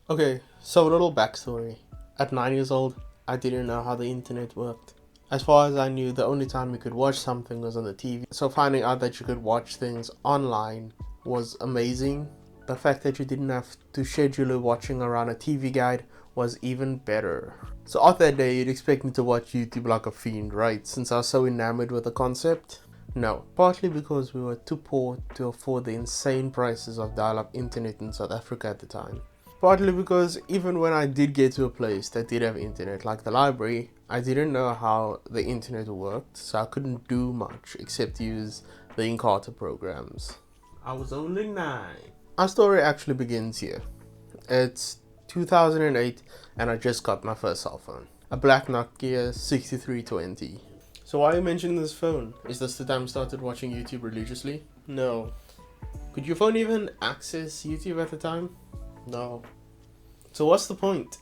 Okay, so a little backstory. At 9 years old, I didn't know how the internet worked. As far as I knew, the only time you could watch something was on the TV. So finding out that you could watch things online was amazing. The fact that you didn't have to schedule watching around a TV guide was even better. So after that day, you'd expect me to watch YouTube like a fiend, right? Since I was so enamored with the concept? No, partly because we were too poor to afford the insane prices of dial-up internet in South Africa at the time. Partly because even when I did get to a place that did have internet, like the library, I didn't know how the internet worked, so I couldn't do much except use the Encarta programs. I was only 9. Our story actually begins here. It's 2008 and I just got my first cell phone. A black Nokia 6320. So why are you mentioning this phone? Is this the time you started watching YouTube religiously? No. Could your phone even access YouTube at the time? No. So what's the point?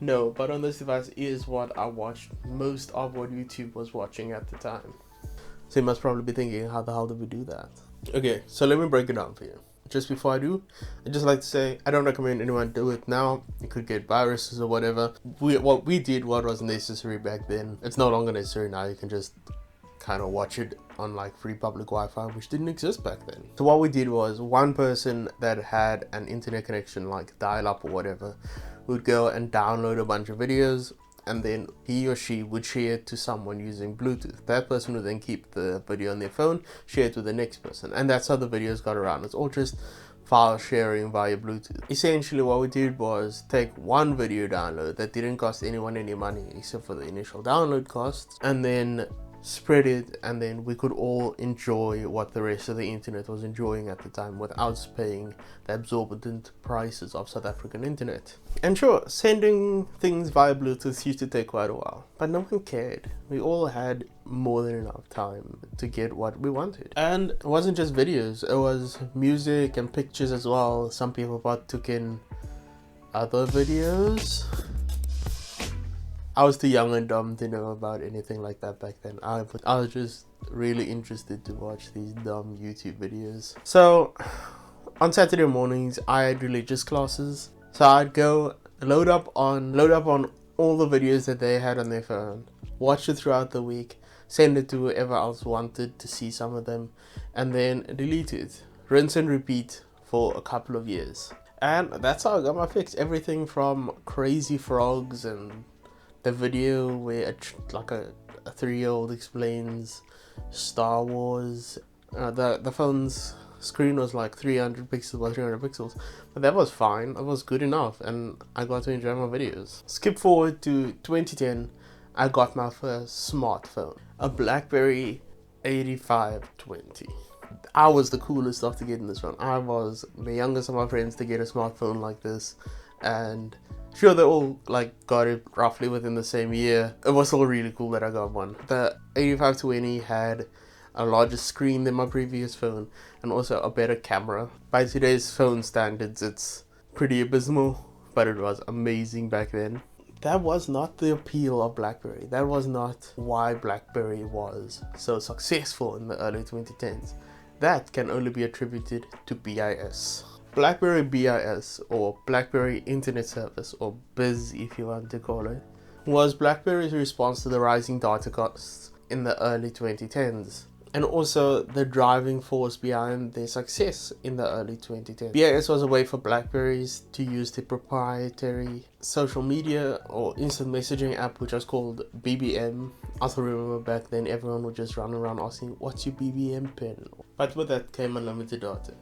No, but on this device is what I watched most of what YouTube was watching at the time. So you must probably be thinking, how the hell did we do that? Okay, so let me break it down for you. Just before I do, I'd just like to say, I don't recommend anyone do it now. You could get viruses or whatever. What we did, what was necessary back then, it's no longer necessary now. You can just kind of watch it on like free public Wi-Fi, which didn't exist back then. So what we did was, one person that had an internet connection, like dial-up or whatever, would go and download a bunch of videos, and then he or she would share it to someone using Bluetooth. That person would then keep the video on their phone, share it with the next person, and that's how the videos got around. It's all just file sharing via Bluetooth. Essentially what we did was take one video download that didn't cost anyone any money except for the initial download costs, and then spread it, and then we could all enjoy what the rest of the internet was enjoying at the time without paying the exorbitant prices of South African internet. And sure, sending things via Bluetooth used to take quite a while, but no one cared. We all had more than enough time to get what we wanted. And it wasn't just videos, it was music and pictures as well. Some people took in other videos. I was too young and dumb to know about anything like that back then. I was just really interested to watch these dumb YouTube videos. So on Saturday mornings, I had religious classes. So I'd go load up on all the videos that they had on their phone, watch it throughout the week, send it to whoever else wanted to see some of them, and then delete it. Rinse and repeat for a couple of years. And that's how I got my fix. Everything from crazy frogs and the video where a 3-year-old explains Star Wars. The phone's screen was like 300 pixels by 300 pixels, but that was fine. It was good enough, and I got to enjoy my videos. Skip forward to 2010, I got my first smartphone, a BlackBerry 8520. I was the coolest stuff to get in this phone. I was the youngest of my friends to get a smartphone like this, and sure, they all like got it roughly within the same year. It was still really cool that I got one. The 8520 had a larger screen than my previous phone and also a better camera. By today's phone standards, it's pretty abysmal, but it was amazing back then. That was not the appeal of BlackBerry. That was not why BlackBerry was so successful in the early 2010s. That can only be attributed to BIS. BlackBerry BIS, or BlackBerry Internet Service, or BIS if you want to call it, was BlackBerry's response to the rising data costs in the early 2010s, and also the driving force behind their success in the early 2010s. BIS was a way for BlackBerries to use the proprietary social media or instant messaging app, which was called BBM. I still remember back then everyone would just run around asking, what's your BBM pin? But with that came unlimited data.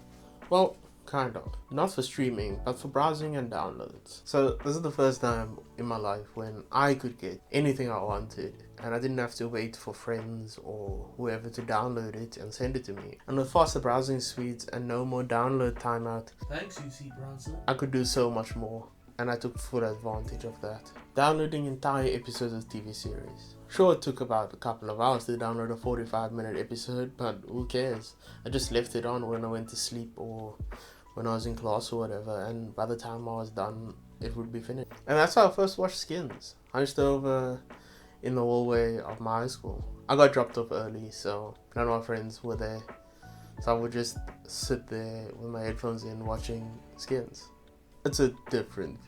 Well, kind of. Not for streaming, but for browsing and downloads. So this is the first time in my life when I could get anything I wanted, and I didn't have to wait for friends or whoever to download it and send it to me. And with faster browsing speeds and no more download timeout, thanks UC Bronson, I could do so much more, and I took full advantage of that. Downloading entire episodes of TV series. Sure, it took about a couple of hours to download a 45-minute episode, but who cares? I just left it on when I went to sleep or when I was in class or whatever, and by the time I was done, it would be finished. And that's how I first watched Skins. I used to over in the hallway of my high school. I got dropped off early, so none of my friends were there. So I would just sit there with my headphones in watching Skins. It's a different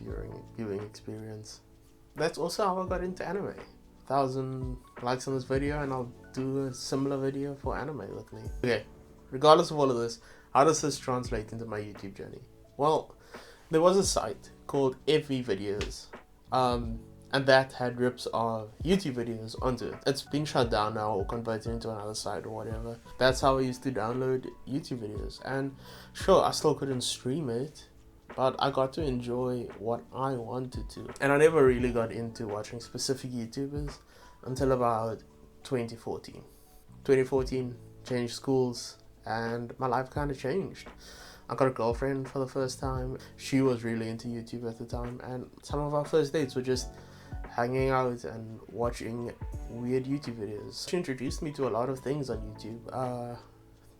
viewing experience. That's also how I got into anime. 1,000 likes on this video and I'll do a similar video for anime with me. Okay, regardless of all of this, how does this translate into my YouTube journey? Well, there was a site called Evie Videos, and that had rips of YouTube videos onto it. It's been shut down now or converted into another site or whatever. That's how I used to download YouTube videos. And sure, I still couldn't stream it, but I got to enjoy what I wanted to. And I never really got into watching specific YouTubers until about 2014. 2014, changed schools, and my life kind of changed. I got a girlfriend for the first time. She was really into YouTube at the time, and some of our first dates were just hanging out and watching weird YouTube videos. She introduced me to a lot of things on YouTube.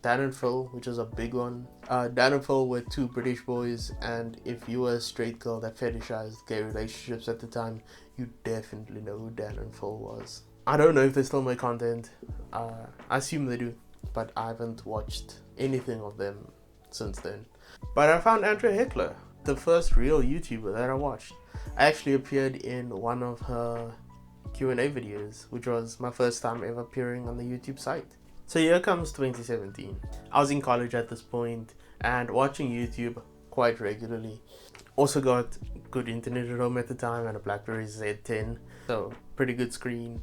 Dan and Phil, which was a big one. Dan and Phil were two British boys, and if you were a straight girl that fetishized gay relationships at the time, you definitely know who Dan and Phil was. I don't know if they still make content. I assume they do, but I haven't watched anything of them since then. But I found Andrea Heckler, the first real YouTuber that I watched. I actually appeared in one of her Q&A videos, which was my first time ever appearing on the YouTube site. So here comes 2017. I was in college at this point and watching YouTube quite regularly. Also got good internet at home at the time and a BlackBerry Z10, so pretty good screen,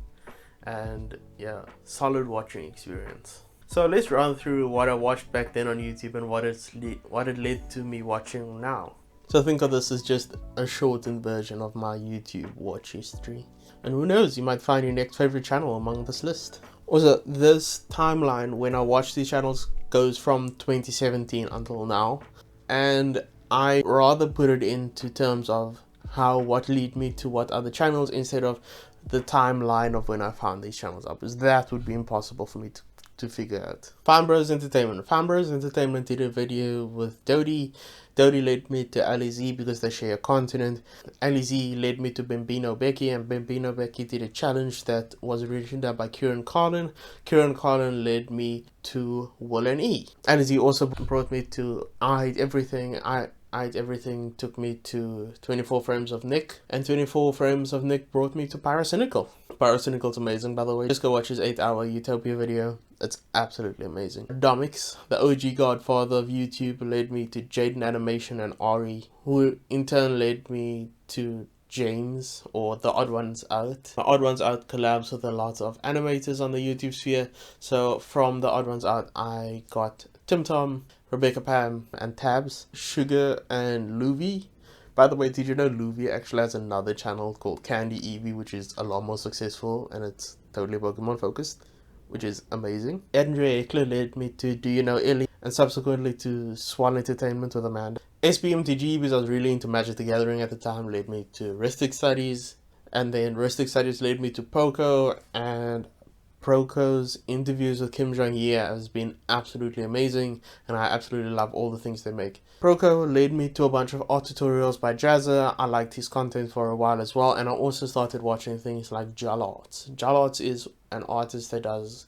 and yeah, solid watching experience. So let's run through what I watched back then on YouTube and what it led to me watching now. So think of this as just a shortened version of my YouTube watch history. And who knows, you might find your next favorite channel among this list. Also, this timeline when I watch these channels goes from 2017 until now. And I rather put it into terms of what lead me to what other channels instead of the timeline of when I found these channels up, because that would be impossible for me to figure out. finebros Entertainment. finebros Entertainment did a video with Dodie. Dodie led me to AlizeeYeezy because they share a continent. AlizeeYeezy led me to bambinobecky, and bambinobecky did a challenge that was originally done by QuinnCurio. QuinnCurio led me to WillNE. AlizeeYeezy also brought me to IHEOfficial. IHEOfficial took me to 24 frames of Nick, and 24 frames of Nick brought me to Pyrocynical. Pyrocynical's amazing, by the way. Just go watch his 8-hour Utopia video. It's absolutely amazing. Domics, the OG godfather of YouTube, led me to Jaiden Animation and Ari, who in turn led me to James, or The Odd Ones Out. The Odd Ones Out collabs with a lot of animators on the YouTube sphere, so from The Odd Ones Out I got TimTom, Rebecca Pam and Tabs, shgurr and Luvie. By the way, did you know Luvie actually has another channel called CandyEvie, which is a lot more successful and it's totally Pokemon focused, which is amazing. Andrea Heckler led me to doyouknowellie and subsequently to SwellEntertainment with Amanda. bestdressed, because I was really into Magic the Gathering at the time, led me to RhysticStudies, and then RhysticStudies led me to Proko, and Proko's interviews with Kim Jong-Ye has been absolutely amazing, and I absolutely love all the things they make. Proko led me to a bunch of art tutorials by Jazza. I liked his content for a while as well, and I also started watching things like JelArts. JelArts is an artist that does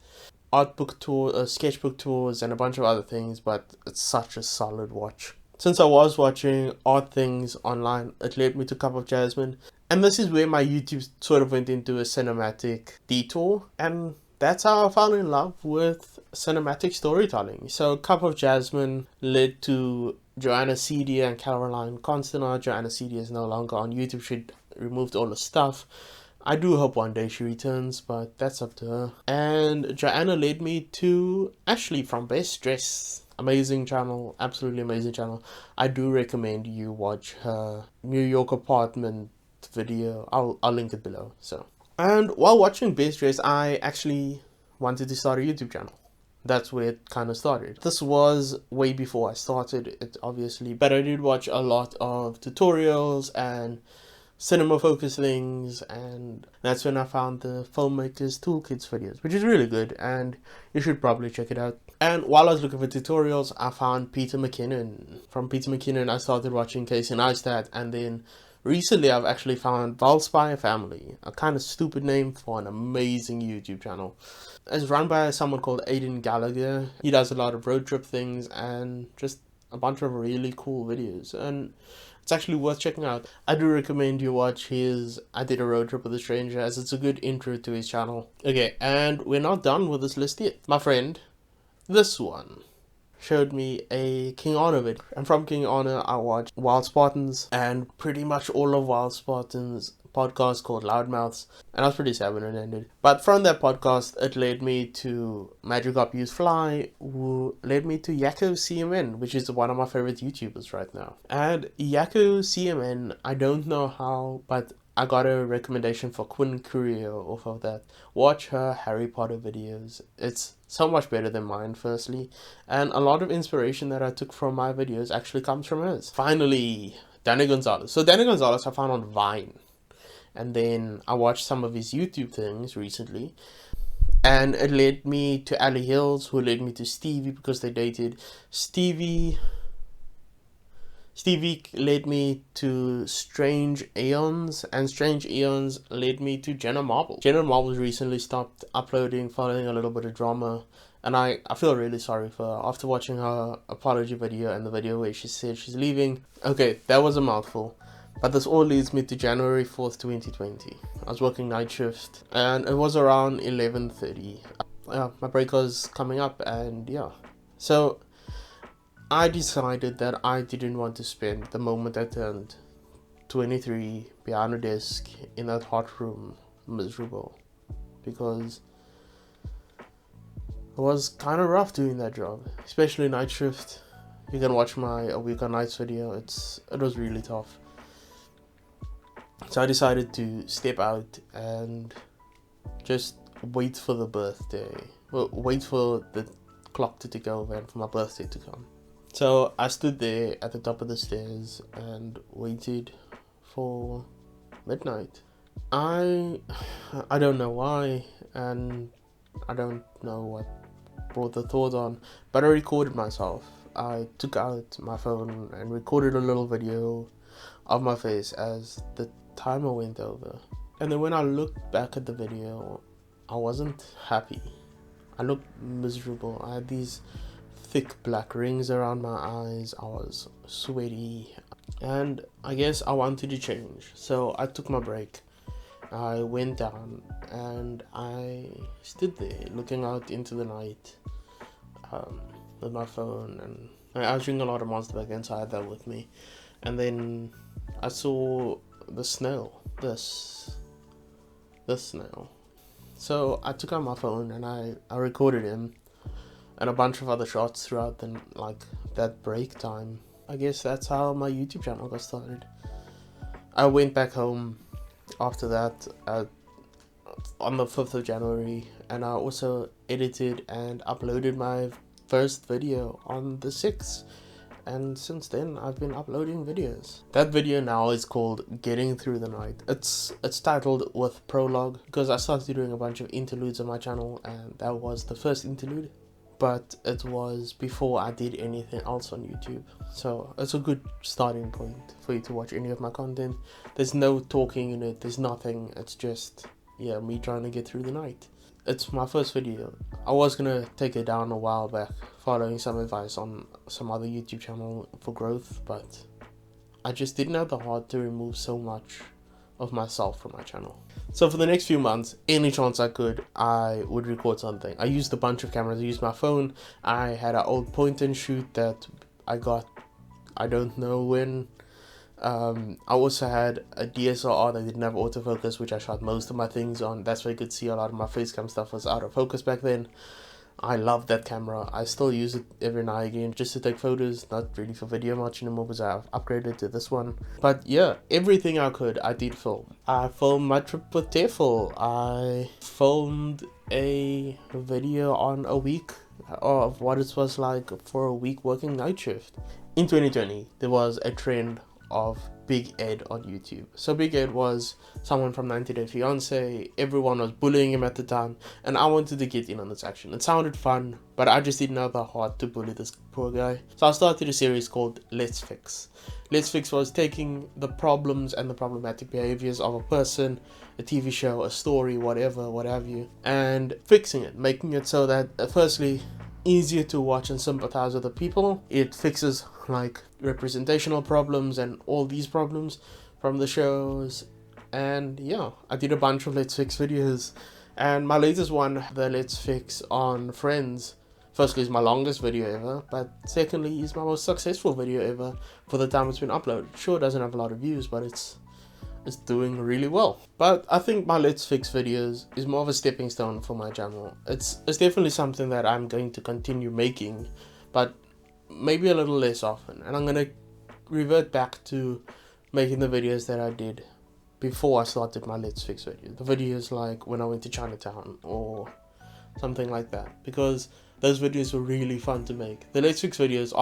art book tours, sketchbook tours, and a bunch of other things, but it's such a solid watch. Since I was watching art things online, it led me to cupofjasmien, and this is where my YouTube sort of went into a cinematic detour, and that's how I fell in love with cinematic storytelling. So cupofjasmien led to Joanna CD and Caroline Constantine. Joanna CD is no longer on YouTube. She removed all the stuff. I do hope one day she returns, but that's up to her. And Joanna led me to Ashley from Best Dressed. Amazing channel, absolutely amazing channel. I do recommend you watch her New York apartment video. I'll link it below. So, and while watching Best Dressed, I actually wanted to start a YouTube channel. That's where it kind of started. This was way before I started it, obviously, but I did watch a lot of tutorials and cinema focused things, and that's when I found the Filmmakers Toolkits videos, which is really good, and you should probably check it out. And while I was looking for tutorials, I found PeterMcKinnon. From PeterMcKinnon, I started watching Casey Neistat, and then recently I've actually found ValspireFamily, a kind of stupid name for an amazing YouTube channel. It's run by someone called Aidan Gallagher. He does a lot of road trip things and just a bunch of really cool videos, and it's actually worth checking out. I do recommend you watch his I Did a Road Trip with a Stranger, as it's a good intro to his channel. Okay, and we're not done with this list yet. My friend, this one, showed me a King Honor video, and from King Honor I watched WildSpartanz and pretty much all of WildSpartanz podcast called Loudmouths, and I was pretty sad when it ended. But from that podcast, it led me to MagikarpUsedFly, who led me to yakkocmn, which is one of my favorite YouTubers right now. And yakkocmn, I don't know how, but I got a recommendation for QuinnCurio off of that. Watch her Harry Potter videos. It's so much better than mine, firstly, and a lot of inspiration that I took from my videos actually comes from hers. Finally, Danny Gonzalez. So Danny Gonzalez I found on Vine, and then I watched some of his YouTube things recently, and it led me to Ali Hills, who led me to Stevie because they dated. Stevie led me to Strange Eons, and Strange Eons led me to Jenna Marbles. Jenna Marbles recently stopped uploading following a little bit of drama, and I feel really sorry for her after watching her apology video and the video where she said she's leaving. Okay, that was a mouthful. But this all leads me to January 4th, 2020. I was working night shift, and it was around 11:30. My break was coming up, and yeah. So I decided that I didn't want to spend the moment I turned 23 behind a desk in that hot room miserable, because it was kind of rough doing that job, especially night shift. You can watch my A Week on Nights video. It was really tough. So I decided to step out and just wait for the birthday. Well, wait for the clock to tick over and for my birthday to come. So I stood there at the top of the stairs and waited for midnight. I don't know why, and I don't know what brought the thought on, but I recorded myself. I took out my phone and recorded a little video of my face as the timer went over. And then when I looked back at the video, I wasn't happy. I looked miserable. I had these thick black rings around my eyes. I was sweaty, and I guess I wanted to change. So I took my break. I went down and I stood there looking out into the night with my phone, and I was drinking a lot of Monster back then, so I had that with me. And then I saw the snail, this snail. So I took out my phone and I recorded him and a bunch of other shots throughout that break time. I guess that's how my YouTube channel got started. I went back home after that on the 5th of January, and I also edited and uploaded my first video on the 6th. And since then, I've been uploading videos. That video now is called Getting Through the Night. It's titled with prologue because I started doing a bunch of interludes on my channel, and that was the first interlude. But it was before I did anything else on YouTube. So it's a good starting point for you to watch any of my content. There's no talking in it, there's nothing. It's just, yeah, me trying to get through the night. It's my first video. I was gonna take it down a while back, following some advice on some other YouTube channel for growth, but I just didn't have the heart to remove so much of myself from my channel. So for the next few months, any chance I could, I would record something. I used a bunch of cameras. I used my phone. I had an old point and shoot that I got, I don't know when. I also had a DSLR that didn't have autofocus, which I shot most of my things on. That's why you could see a lot of my facecam stuff was out of focus back then. I love that camera. I still use it every now and again just to take photos, not really for video much anymore because I've upgraded to this one. But yeah, everything I could, I did film. I filmed my trip with Tefl. I filmed a video on a week of what it was like for a week working night shift. In 2020, there was a trend of Big Ed on YouTube. So Big Ed was someone from 90 Day Fiancé. Everyone was bullying him at the time, and I wanted to get in on this action. It sounded fun, but I just didn't have the heart to bully this poor guy. So I started a series called Let's Fix. Let's Fix was taking the problems and the problematic behaviors of a person, a TV show, a story, whatever, what have you, and fixing it, making it so that firstly, easier to watch and sympathize with the people. It fixes like representational problems and all these problems from the shows. And yeah, I did a bunch of Let's Fix videos, and my latest one, the Let's Fix on Friends, firstly is my longest video ever, but secondly is my most successful video ever for the time it's been uploaded. Sure, it doesn't have a lot of views, but it's doing really well. But I think my Let's Fix videos is more of a stepping stone for my channel. It's definitely something that I'm going to continue making, but maybe a little less often, and I'm gonna revert back to making the videos that I did before I started my Let's Fix video. The videos like when I went to Chinatown or something like that, because those videos were really fun to make. The Let's Fix videos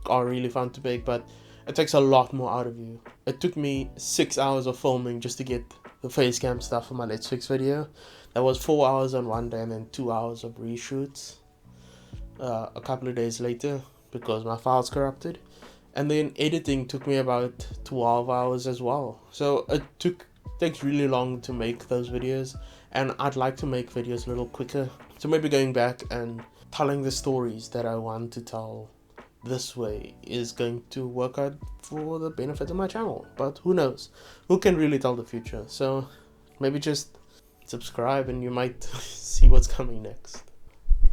are really fun to make, but it takes a lot more out of you. It took me 6 hours of filming just to get the face cam stuff for my Let's Fix video. That was 4 hours on one day and then 2 hours of reshoots a couple of days later because my files corrupted. And then editing took me about 12 hours as well. So it takes really long to make those videos, and I'd like to make videos a little quicker. So maybe going back and telling the stories that I want to tell this way is going to work out for the benefit of my channel, but who knows, who can really tell the future? So maybe just subscribe and you might see what's coming next.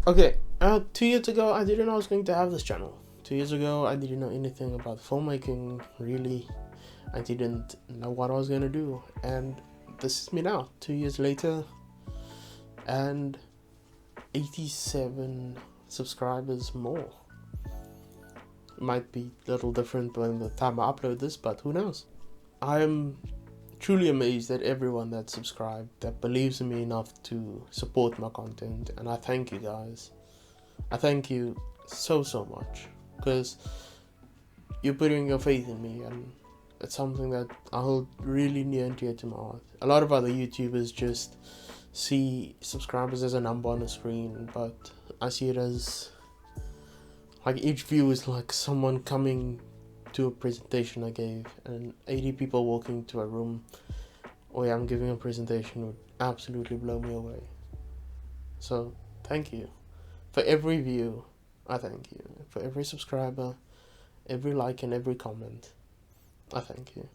Okay, 2 years ago I didn't know I was going to have this channel. 2 years ago I didn't know anything about filmmaking, really. I didn't know what I was going to do, and this is me now, 2 years later, and 87 subscribers more. It might be a little different when the time I upload this, but who knows. I'm truly amazed at everyone that subscribed, that believes in me enough to support my content, and I thank you guys. I thank you so much, because you're putting your faith in me, and it's something that I hold really near and dear to my heart. A lot of other YouTubers just see subscribers as a number on a screen, but I see it as like each view is like someone coming to a presentation I gave, and 80 people walking to a room where I'm giving a presentation would absolutely blow me away. So thank you for every view. I thank you for every subscriber, every like and every comment. I thank you.